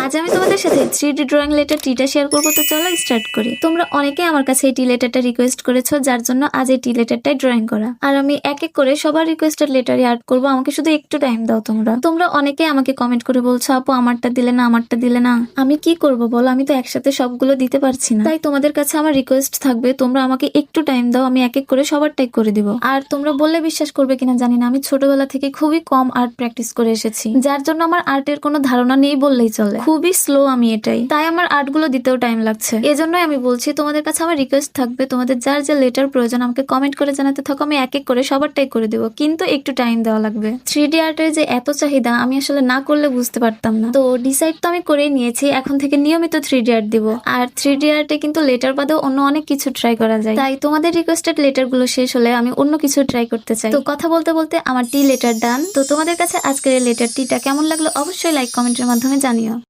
আজ আমি তোমাদের সাথে 3D ড্রয়িং লেটার টিটা শেয়ার করবো, তো চলো স্টার্ট করি। তোমরা অনেকে আমার কাছে এই টি লেটারটা রিকোয়েস্ট করেছো, যার জন্য আজ এই টি লেটারটাই ড্রয়িং করা। আর আমি এক এক করে সবার রিকোয়েস্টেড লেটারই আর্ট করবো, আমাকে শুধু একটু টাইম দাও। তোমরা অনেকে আমাকে কমেন্ট করে বলছো, আপু আমারটা দিলে না, আমারটা দিলে না। আমি কি করবো বলো, আমি তো একসাথে সবগুলো দিতে পারছি না। তাই তোমাদের কাছে আমার রিকোয়েস্ট থাকবে, তোমরা আমাকে একটু টাইম দাও, আমি এক এক করে সবারটাই করে দিব। আর তোমরা বললে বিশ্বাস করবে কিনা জানি না, আমি ছোটবেলা থেকে খুবই কম আর্ট প্র্যাকটিস করে এসেছি, যার জন্য আমার আর্টের কোনো ধারণা নেই বললেই চলে। খুবই স্লো আমি এটাই, তাই আমার আর্ট গুলো দিতেও টাইম লাগছে। এজন্যই আমি বলছি, তোমাদের কাছে আমার রিকোয়েস্ট থাকবে, তোমাদের যার যে লেটার প্রয়োজন আমাকে কমেন্ট করে জানাতে থাকো, আমি এক এক করে সবারটাই করে দিব, কিন্তু একটু টাইম দেওয়া লাগবে। 3D আর্টের যে এত চাহিদা, আমি আসলে না করলে বুঝতে পারতাম না। তো ডিসাইড তো আমি করেই নিয়েছি, এখন থেকে নিয়মিত 3D আর্ট দিব। আর 3D আর্টে কিন্তু লেটার বাদেও অন্য অনেক কিছু ট্রাই করা যায়। তাই তোমাদের রিকোয়েস্টেড লেটার গুলো শেষ হলে আমি অন্য কিছু ট্রাই করতে চাই। তো কথা বলতে বলতে আমার টি লেটার ডান। তো তোমাদের কাছে আজকের এই লেটার টিটা কেমন লাগলো অবশ্যই লাইক কমেন্টের মাধ্যমে জানিও।